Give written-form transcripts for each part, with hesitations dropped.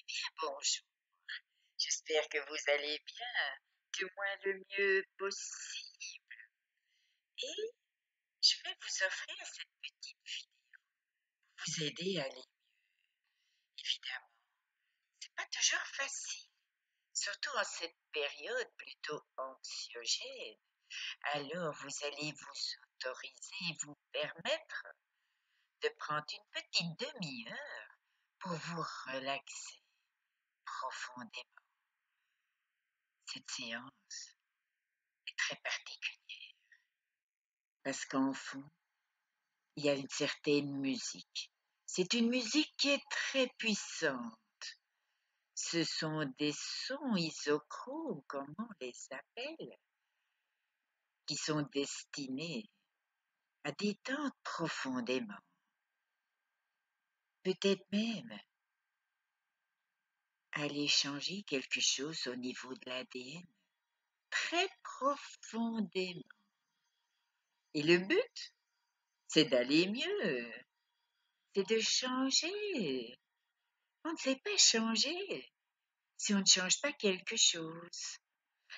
Bien, bonjour. J'espère que vous allez bien, du moins le mieux possible. Et je vais vous offrir cette petite vidéo pour vous aider à aller mieux. Évidemment, c'est pas toujours facile, surtout en cette période plutôt anxiogène. Alors, vous allez vous autoriser, vous permettre de prendre une petite demi-heure pour vous relaxer profondément. Cette séance est très particulière parce qu'en fond, il y a une certaine musique. C'est une musique qui est très puissante. Ce sont des sons isochromes, comme on les appelle, qui sont destinés à détendre profondément. Peut-être même à aller changer quelque chose au niveau de l'ADN, très profondément. Et le but, c'est d'aller mieux, c'est de changer. On ne sait pas changer si on ne change pas quelque chose.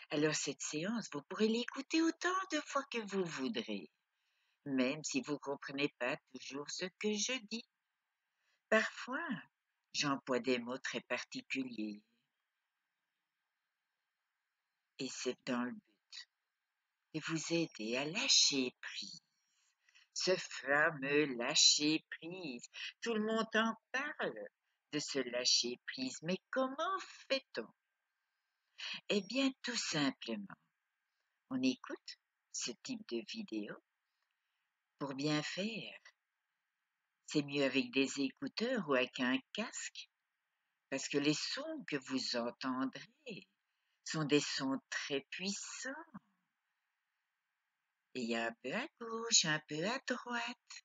Alors cette séance, vous pourrez l'écouter autant de fois que vous voudrez, même si vous ne comprenez pas toujours ce que je dis. Parfois, j'emploie des mots très particuliers. Et c'est dans le but de vous aider à lâcher prise. Ce fameux lâcher prise. Tout le monde en parle de ce lâcher prise. Mais comment fait-on? Eh bien, tout simplement, on écoute ce type de vidéo pour bien faire. C'est mieux avec des écouteurs ou avec un casque, parce que les sons que vous entendrez sont des sons très puissants. Et il y a un peu à gauche, un peu à droite.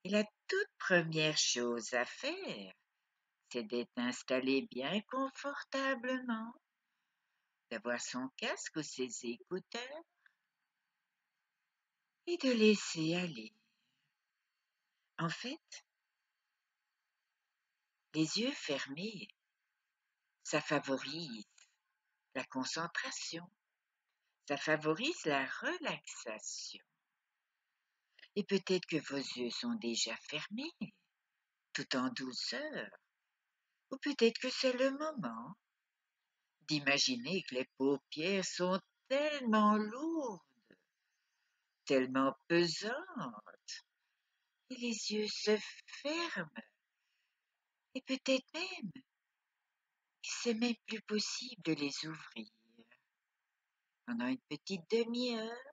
Et la toute première chose à faire, c'est d'être installé bien confortablement, d'avoir son casque ou ses écouteurs et de laisser aller. En fait, les yeux fermés, ça favorise la concentration, ça favorise la relaxation. Et peut-être que vos yeux sont déjà fermés, tout en douceur, ou peut-être que c'est le moment d'imaginer que les paupières sont tellement lourdes, tellement pesantes, et les yeux se ferment, et peut-être même que c'est même plus possible de les ouvrir. Pendant une petite demi-heure,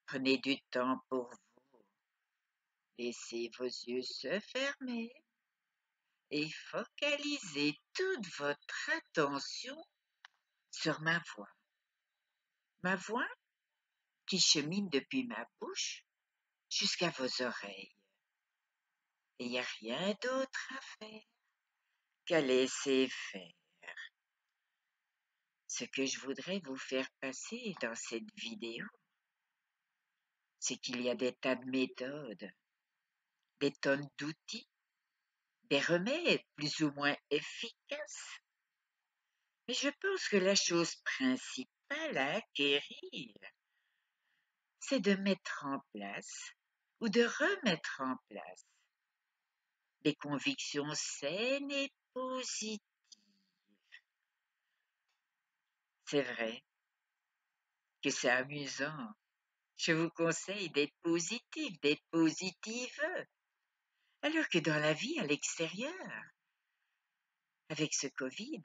prenez du temps pour vous. Laissez vos yeux se fermer et focalisez toute votre attention sur ma voix. Ma voix qui chemine depuis ma bouche jusqu'à vos oreilles. Et il n'y a rien d'autre à faire qu'à laisser faire. Ce que je voudrais vous faire passer dans cette vidéo, c'est qu'il y a des tas de méthodes, des tonnes d'outils, des remèdes plus ou moins efficaces. Mais je pense que la chose principale à acquérir, c'est de mettre en place ou de remettre en place des convictions saines et positives. C'est vrai que c'est amusant. Je vous conseille d'être positif, d'être positive, alors que dans la vie à l'extérieur, avec ce Covid,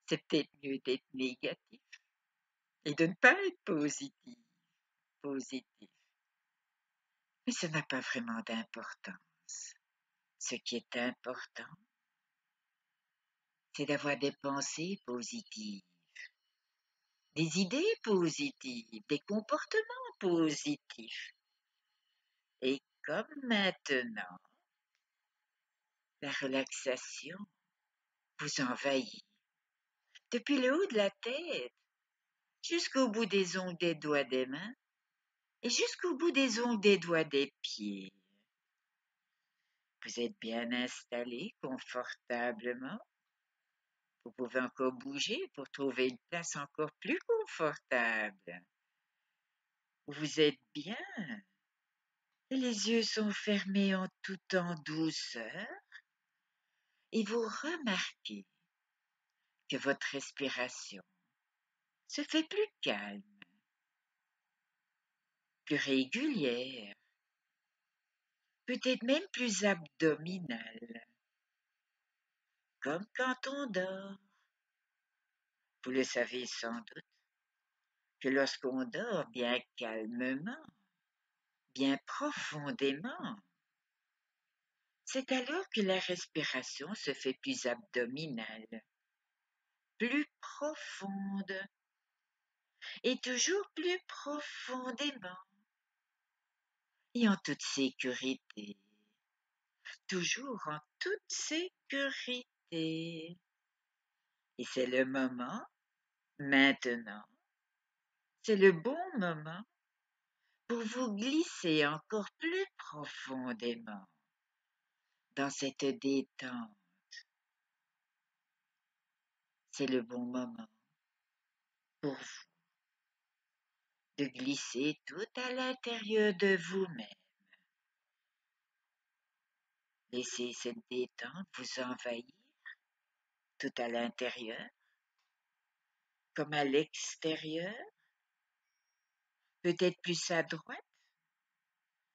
c'est peut-être mieux d'être négatif et de ne pas être positif. Mais ça n'a pas vraiment d'importance. Ce qui est important, c'est d'avoir des pensées positives, des idées positives, des comportements positifs. Et comme maintenant, la relaxation vous envahit, depuis le haut de la tête jusqu'au bout des ongles des doigts des mains et jusqu'au bout des ongles des doigts des pieds. Vous êtes bien installé confortablement Vous pouvez encore bouger pour trouver une place encore plus confortable. Vous êtes bien et les yeux sont fermés en tout en douceur et vous remarquez que votre respiration se fait plus calme, plus régulière, peut-être même plus abdominale, comme quand on dort. Vous le savez sans doute que lorsqu'on dort bien calmement, bien profondément, c'est alors que la respiration se fait plus abdominale, plus profonde et toujours plus profondément et en toute sécurité, toujours en toute sécurité. Et c'est le moment, maintenant, c'est le bon moment pour vous glisser encore plus profondément dans cette détente. C'est le bon moment pour vous de glisser tout à l'intérieur de vous-même. Laissez cette détente vous envahir tout à l'intérieur comme à l'extérieur, peut-être plus à droite,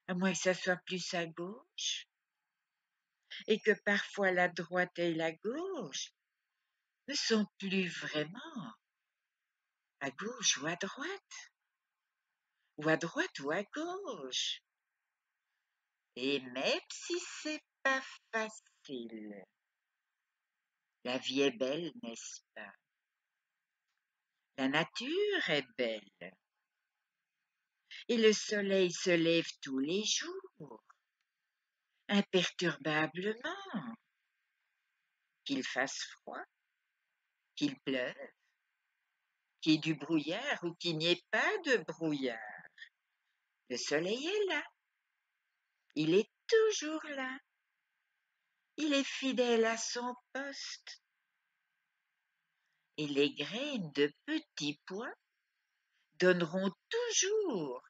à moins que ça soit plus à gauche, et que parfois la droite et la gauche ne sont plus vraiment à gauche ou à droite ou à gauche. Et même si c'est pas facile, la vie est belle, n'est-ce pas? La nature est belle. Et le soleil se lève tous les jours, imperturbablement, qu'il fasse froid, qu'il pleuve, qu'il y ait du brouillard ou qu'il n'y ait pas de brouillard. Le soleil est là, il est toujours là, il est fidèle à son poste. Et les graines de petits pois donneront toujours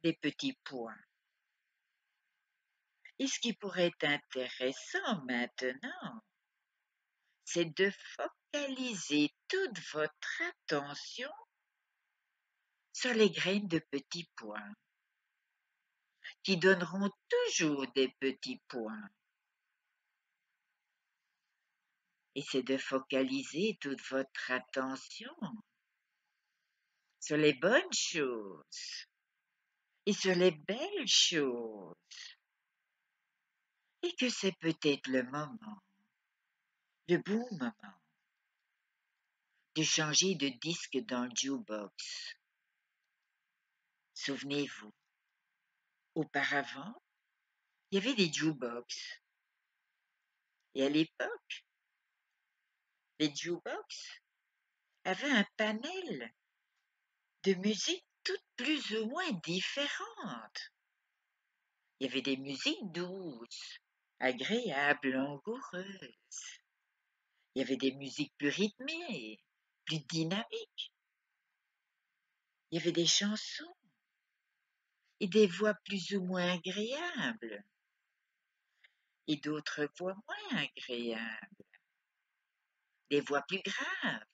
des petits pois. Et ce qui pourrait être intéressant maintenant, c'est de focaliser toute votre attention sur les graines de petits pois, qui donneront toujours des petits pois. Et c'est de focaliser toute votre attention sur les bonnes choses et sur les belles choses. Et que c'est peut-être le moment, le bon moment, de changer de disque dans le jukebox. Souvenez-vous, auparavant, il y avait des jukebox. Et à l'époque, les jukebox avaient un panel de musique toutes plus ou moins différentes. Il y avait des musiques douces, agréables, langoureuses. Il y avait des musiques plus rythmées, plus dynamiques. Il y avait des chansons et des voix plus ou moins agréables et d'autres voix moins agréables, des voix plus graves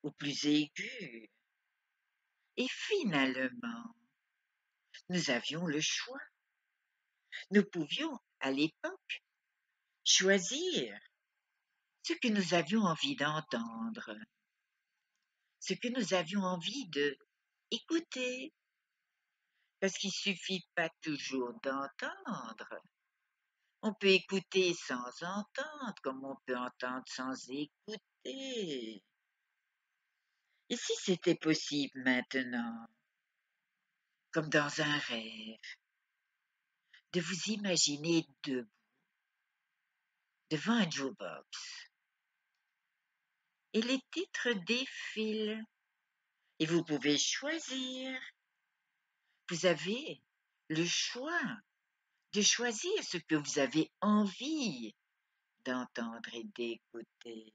ou plus aiguës. Et finalement, nous avions le choix. Nous pouvions, à l'époque, choisir ce que nous avions envie d'entendre, ce que nous avions envie de écouter, parce qu'il suffit pas toujours d'entendre. On peut écouter sans entendre, comme on peut entendre sans écouter. Et si c'était possible maintenant, comme dans un rêve, de vous imaginer debout, devant un jukebox, et les titres défilent, et vous pouvez choisir. Vous avez le choix de choisir ce que vous avez envie d'entendre et d'écouter.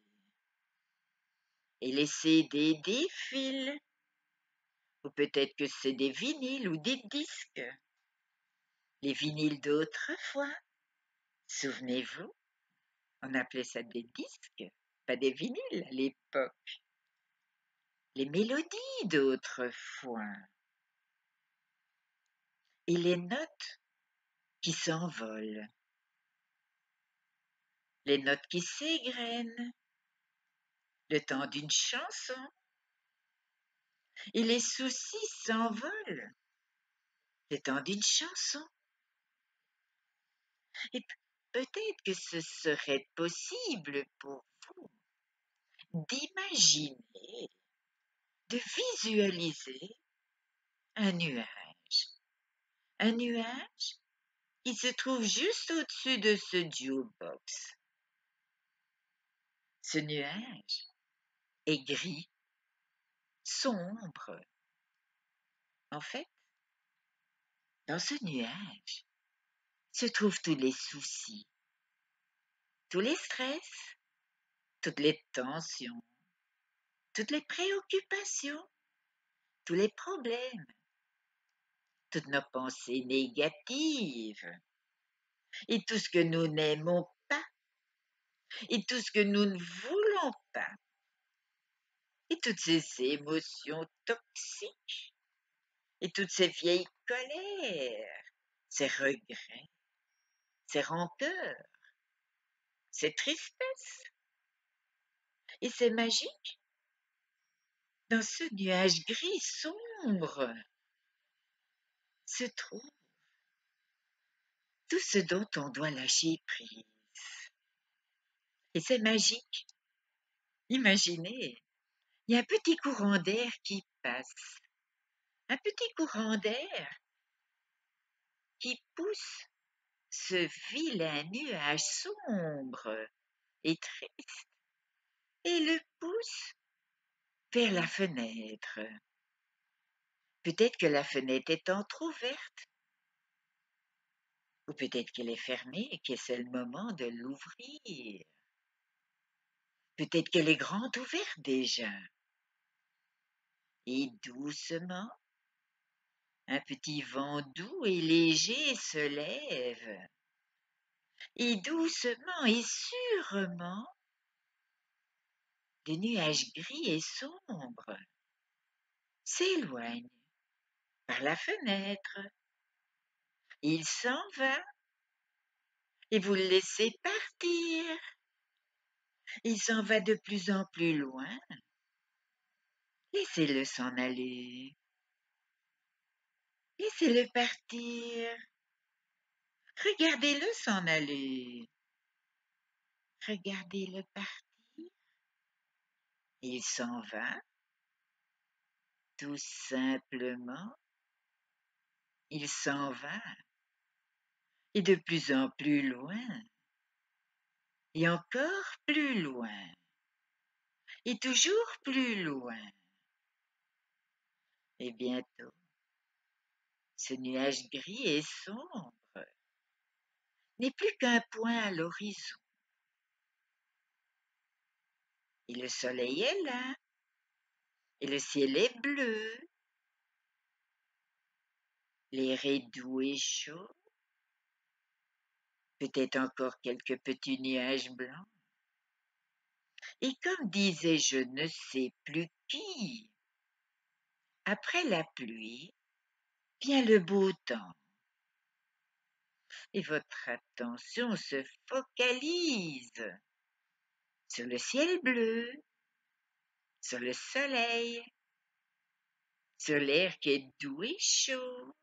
et les CD défilent. Ou peut-être que c'est des vinyles ou des disques. Les vinyles d'autrefois, souvenez-vous, on appelait ça des disques, pas des vinyles à l'époque. Les mélodies d'autrefois. Et les notes qui s'envolent. Les notes qui s'égrènent. Le temps d'une chanson. Et les soucis s'envolent. Le temps d'une chanson. Et peut-être que ce serait possible pour vous d'imaginer, de visualiser un nuage. Un nuage qui se trouve juste au-dessus de ce jukebox. Ce nuage est gris, sombre. En fait, dans ce nuage se trouvent tous les soucis, tous les stress, toutes les tensions, toutes les préoccupations, tous les problèmes, toutes nos pensées négatives et tout ce que nous n'aimons pas et tout ce que nous ne voulons pas et toutes ces émotions toxiques et toutes ces vieilles colères, ces regrets, ces rancœurs, ces tristesses. Et c'est magique. Dans ce nuage gris sombre se trouve tout ce dont on doit lâcher prise. Et c'est magique. Imaginez, il y a un petit courant d'air qui passe. Un petit courant d'air qui pousse ce vilain nuage sombre et triste et le pousse vers la fenêtre. Peut-être que la fenêtre est entr'ouverte, ou peut-être qu'elle est fermée et que c'est le moment de l'ouvrir. Peut-être qu'elle est grande ouverte déjà. Et doucement, un petit vent doux et léger se lève. Et doucement et sûrement, le nuage gris et sombre s'éloigne par la fenêtre. Il s'en va et vous le laissez partir. Il s'en va de plus en plus loin. Laissez-le s'en aller. Laissez-le partir. Regardez-le s'en aller. Regardez-le partir. Il s'en va, tout simplement. Il s'en va. Et de plus en plus loin. Et encore plus loin. Et toujours plus loin. Et bientôt, ce nuage gris et sombre n'est plus qu'un point à l'horizon. Et le soleil est là. Et le ciel est bleu. L'air est doux et chaud. Peut-être encore quelques petits nuages blancs. Et comme disait je ne sais plus qui, après la pluie vient le beau temps. Et votre attention se focalise sur le ciel bleu, sur le soleil, sur l'air qui est doux et chaud.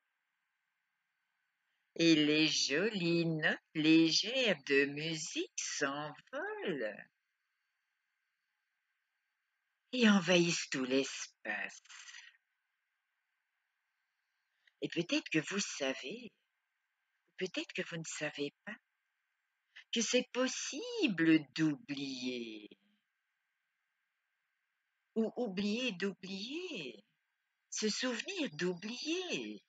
Et les jolies notes légères de musique s'envolent et envahissent tout l'espace. Et peut-être que vous savez, peut-être que vous ne savez pas, que c'est possible d'oublier. Ou oublier d'oublier, se souvenir d'oublier,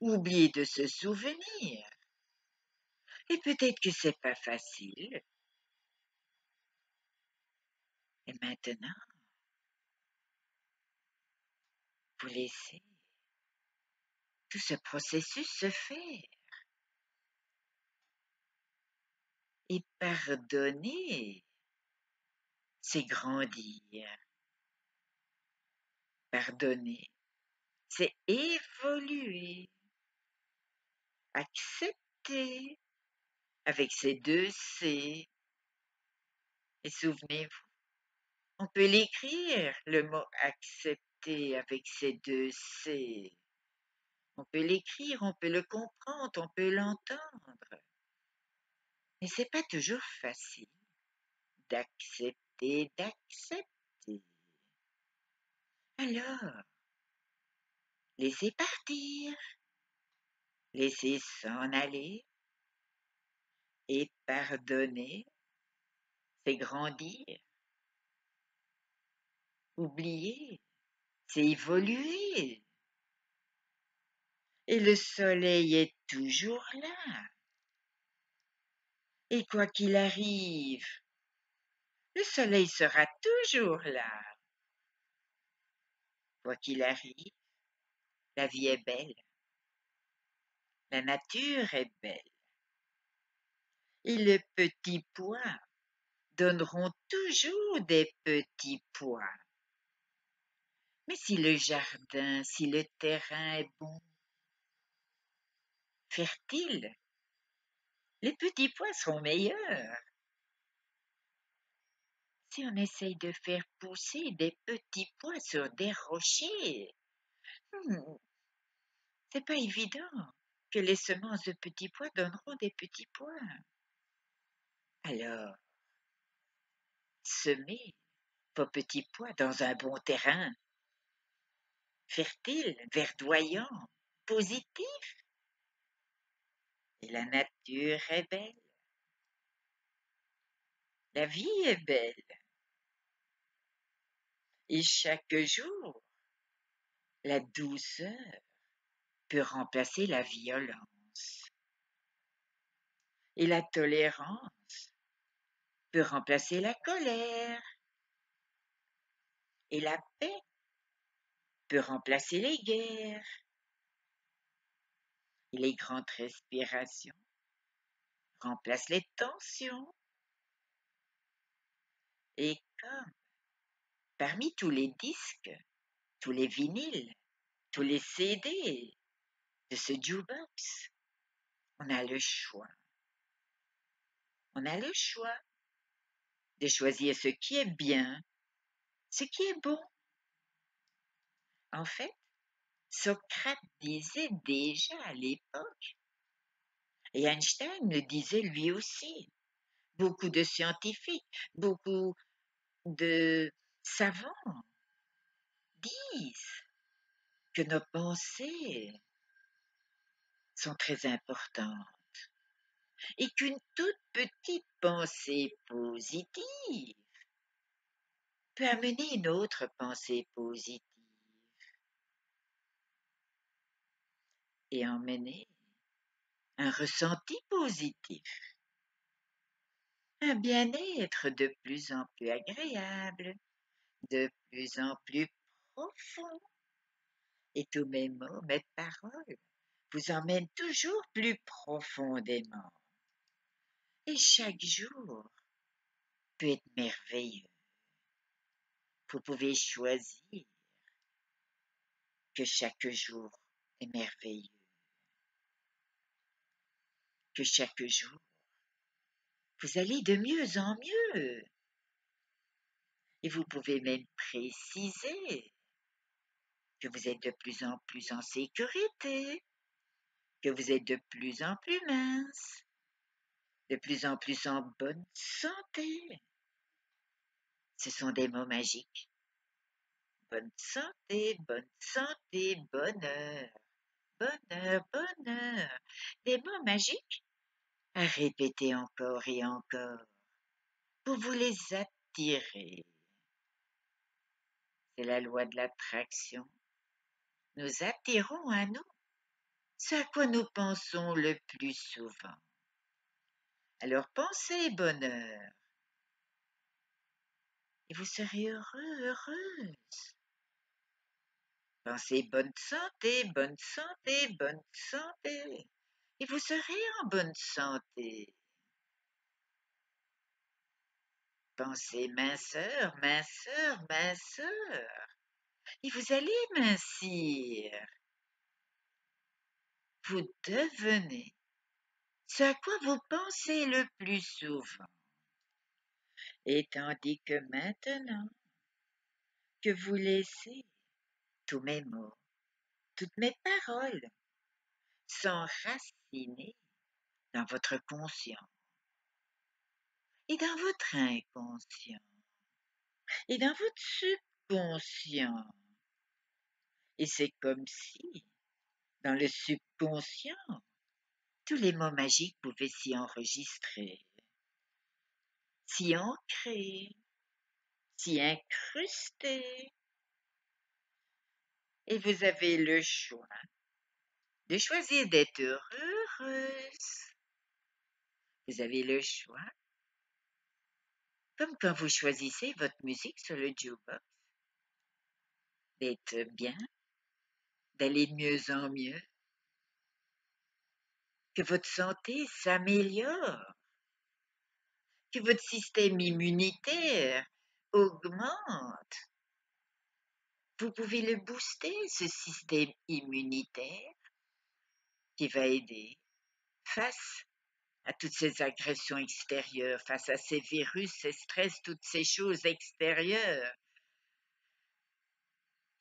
oublier de se souvenir. Et peut-être que c'est pas facile. Et maintenant, Vous laissez tout ce processus se faire. Et pardonner, c'est grandir. Pardonner, c'est évoluer. Accepter, avec ces deux C. Et souvenez-vous, on peut l'écrire, le mot accepter avec ces deux C. On peut l'écrire, on peut le comprendre, on peut l'entendre. Mais c'est pas toujours facile d'accepter. Alors, laissez partir, laissez s'en aller et pardonner, c'est grandir. Oublier, c'est évoluer. Et le soleil est toujours là. Et quoi qu'il arrive, le soleil sera toujours là. Quoi qu'il arrive, la vie est belle. La nature est belle. Et les petits pois donneront toujours des petits pois. Mais si le jardin, si le terrain est bon, fertile, les petits pois seront meilleurs. Si on essaye de faire pousser des petits pois sur des rochers, c'est pas évident que les semences de petits pois donneront des petits pois. Alors, semez vos petits pois dans un bon terrain, fertile, verdoyant, positif. Et la nature est belle. La vie est belle. Et chaque jour, la douceur peut remplacer la violence. Et la tolérance peut remplacer la colère. Et la paix peut remplacer les guerres. Et les grandes respirations remplacent les tensions. Et comme parmi tous les disques, tous les vinyles, tous les CD de ce jukebox, on a le choix. On a le choix de choisir ce qui est bien, ce qui est bon. En fait, Socrate disait déjà à l'époque, et Einstein le disait lui aussi, beaucoup de scientifiques, beaucoup de savants disent que nos pensées sont très importantes et qu'une toute petite pensée positive peut amener une autre pensée positive et emmener un ressenti positif, un bien-être de plus en plus agréable, de plus en plus profond. Et tous mes mots, mes paroles vous emmènent toujours plus profondément. Et chaque jour peut être merveilleux. Vous pouvez choisir que chaque jour est merveilleux, que chaque jour vous allez de mieux en mieux. Et vous pouvez même préciser que vous êtes de plus en plus en sécurité, que vous êtes de plus en plus mince, de plus en plus en bonne santé. Ce sont des mots magiques. Bonne santé, bonheur, bonheur, bonheur. Des mots magiques à répéter encore et encore pour vous les attirer. C'est la loi de l'attraction. Nous attirons à nous ce à quoi nous pensons le plus souvent. Alors pensez bonheur et vous serez heureux, heureuse. Pensez bonne santé, bonne santé, bonne santé. Et vous serez en bonne santé. Pensez minceur, minceur, minceur. Et vous allez mincir. Vous devenez ce à quoi vous pensez le plus souvent. Et tandis que maintenant que vous laissez tous mes mots, toutes mes paroles s'enraciner dans votre conscient et dans votre inconscient et dans votre subconscient. Et c'est comme si, dans le subconscient, tous les mots magiques pouvaient s'y enregistrer, s'y ancrer, s'y incruster. Et vous avez le choix de choisir d'être heureuse. Vous avez le choix, comme quand vous choisissez votre musique sur le jukebox, d'être bien, d'aller de mieux en mieux, que votre santé s'améliore, que votre système immunitaire augmente. Vous pouvez le booster, ce système immunitaire, qui va aider face à toutes ces agressions extérieures, face à ces virus, ces stress, toutes ces choses extérieures.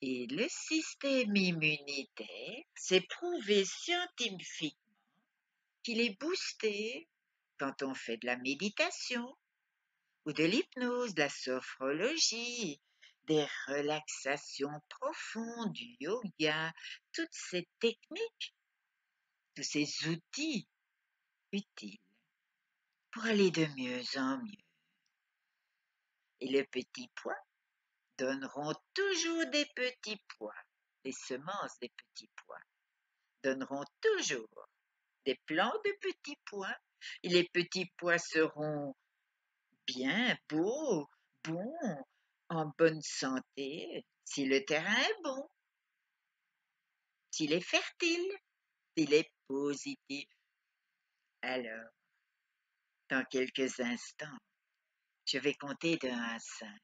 Et le système immunitaire, c'est prouvé scientifiquement qu'il est boosté quand on fait de la méditation ou de l'hypnose, de la sophrologie, des relaxations profondes, du yoga, toutes ces techniques, tous ces outils utiles pour aller de mieux en mieux. Et les petits pois donneront toujours des petits pois. Les semences des petits pois donneront toujours des plants de petits pois. Et les petits pois seront bien, beaux, bons, en bonne santé, si le terrain est bon, s'il est fertile, s'il est positif. Alors, dans quelques instants, je vais compter de 1 à 5.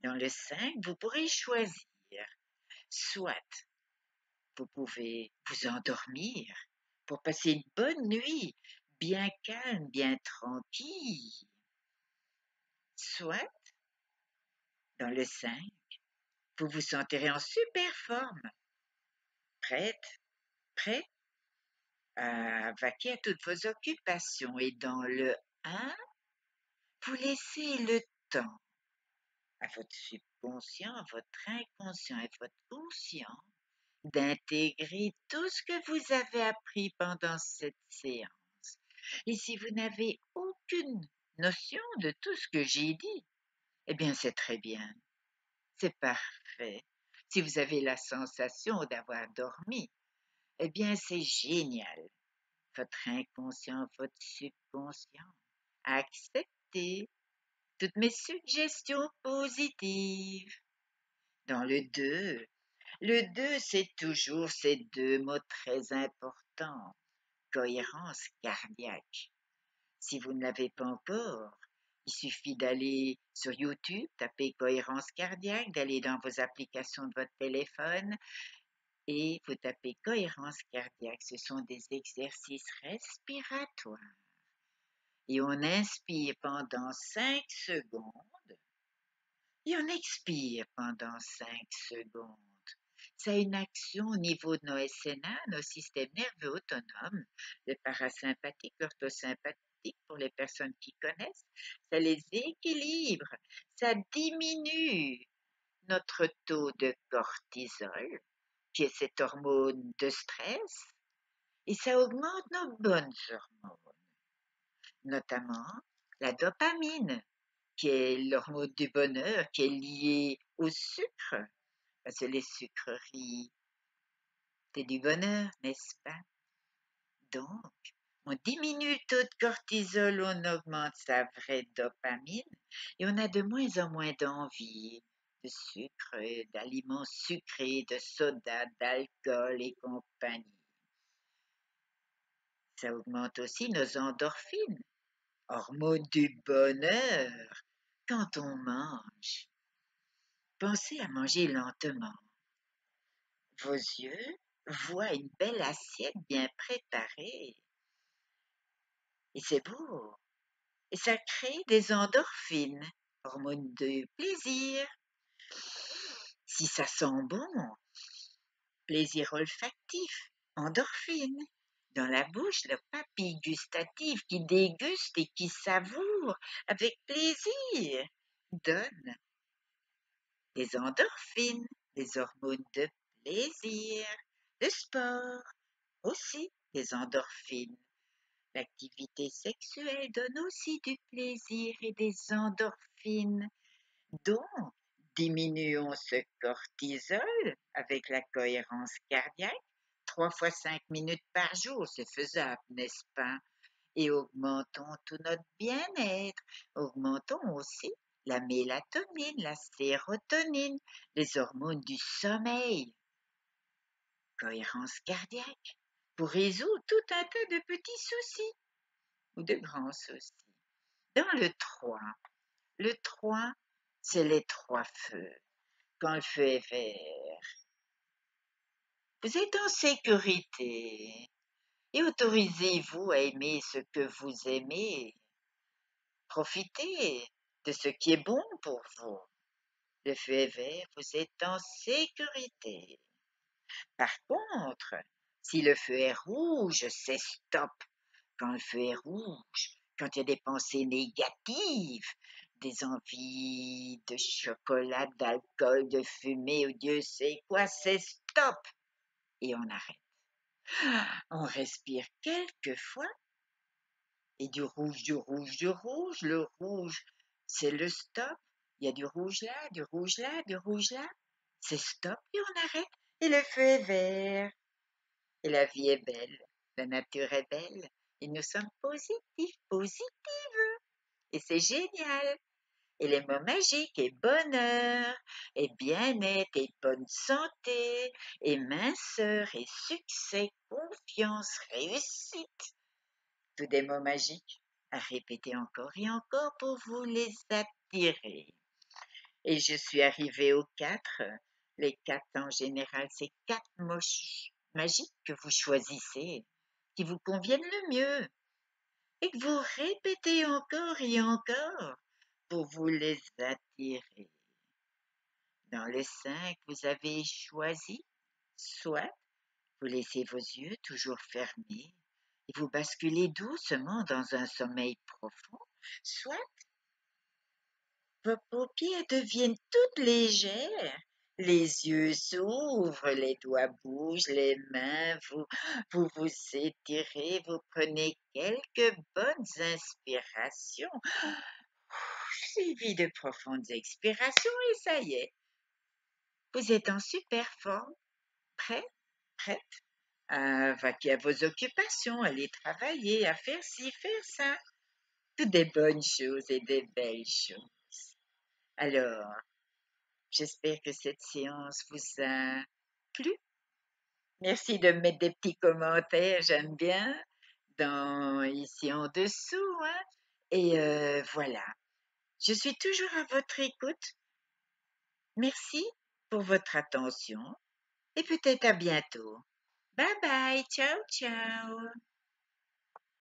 Dans le 5, vous pourrez choisir. Soit vous pouvez vous endormir pour passer une bonne nuit, bien calme, bien tranquille. Soit, dans le 5, vous vous sentirez en super forme, prête, prêt à vaquer à toutes vos occupations. Et dans le 1, vous laissez le temps à votre subconscient, à votre inconscient et votre conscient d'intégrer tout ce que vous avez appris pendant cette séance. Et si vous n'avez aucune notion de tout ce que j'ai dit, eh bien c'est très bien, c'est parfait. Si vous avez la sensation d'avoir dormi, eh bien c'est génial. Votre inconscient, votre subconscient a accepté toutes mes suggestions positives. Dans le 2, c'est toujours ces 2 mots très importants, cohérence cardiaque. Si vous ne l'avez pas encore, il suffit d'aller sur YouTube, taper cohérence cardiaque, d'aller dans vos applications de votre téléphone et vous tapez cohérence cardiaque. Ce sont des exercices respiratoires. Et on inspire pendant 5 secondes et on expire pendant 5 secondes. Ça a une action au niveau de nos SNA, nos systèmes nerveux autonomes, le parasympathique, l'orthosympathique pour les personnes qui connaissent. Ça les équilibre, ça diminue notre taux de cortisol, qui est cette hormone de stress, et ça augmente nos bonnes hormones, notamment la dopamine, qui est l'hormone du bonheur, qui est liée au sucre, parce que les sucreries, c'est du bonheur, n'est-ce pas? Donc, on diminue le taux de cortisol, on augmente sa vraie dopamine et on a de moins en moins d'envie de sucre, d'aliments sucrés, de soda, d'alcool et compagnie. Ça augmente aussi nos endorphines, hormones du bonheur, quand on mange. Pensez à manger lentement. Vos yeux voient une belle assiette bien préparée. Et c'est beau. Et ça crée des endorphines, hormones de plaisir. Si ça sent bon, plaisir olfactif, endorphines. Dans la bouche, la papille gustative qui déguste et qui savoure avec plaisir donne des endorphines, des hormones de plaisir. Le sport aussi des endorphines. L'activité sexuelle donne aussi du plaisir et des endorphines. Donc, diminuons ce cortisol avec la cohérence cardiaque. 3 fois 5 minutes par jour, c'est faisable, n'est-ce pas? Et augmentons tout notre bien-être. Augmentons aussi la mélatonine, la sérotonine, les hormones du sommeil. Cohérence cardiaque pour résoudre tout un tas de petits soucis ou de grands soucis. Dans le 3, c'est les 3 feux. Quand le feu est vert, vous êtes en sécurité et autorisez-vous à aimer ce que vous aimez. Profitez de ce qui est bon pour vous. Le feu est vert, vous êtes en sécurité. Par contre, si le feu est rouge, c'est stop. Quand le feu est rouge, quand il y a des pensées négatives, des envies de chocolat, d'alcool, de fumée, ou Dieu sait quoi, c'est stop. Et on arrête. On respire quelques fois et du rouge, du rouge, du rouge. Le rouge, c'est le stop. Il y a du rouge là, du rouge là, du rouge là. C'est stop et on arrête. Et le feu est vert. Et la vie est belle. La nature est belle. Et nous sommes positifs, positifs. Et c'est génial. Et les mots magiques et bonheur, et bien-être, et bonne santé, et minceur, et succès, confiance, réussite. Tous des mots magiques à répéter encore et encore pour vous les attirer. Et je suis arrivée aux 4. Les 4 en général, c'est 4 mots magiques que vous choisissez, qui vous conviennent le mieux, et que vous répétez encore et encore pour vous les attirer. Dans le 5, vous avez choisi, soit vous laissez vos yeux toujours fermés et vous basculez doucement dans un sommeil profond, soit vos paupières deviennent toutes légères, les yeux s'ouvrent, les doigts bougent, les mains, vous étirez, vous prenez quelques bonnes inspirations, suivies de profondes expirations et ça y est, vous êtes en super forme, prêt, prête à vaquer à vos occupations, à aller travailler, à faire ci, faire ça, toutes des bonnes choses et des belles choses. Alors, j'espère que cette séance vous a plu. Merci de me mettre des petits commentaires, j'aime bien, ici en dessous. Hein. Et voilà, je suis toujours à votre écoute. Merci pour votre attention et peut-être à bientôt. Bye bye, ciao ciao.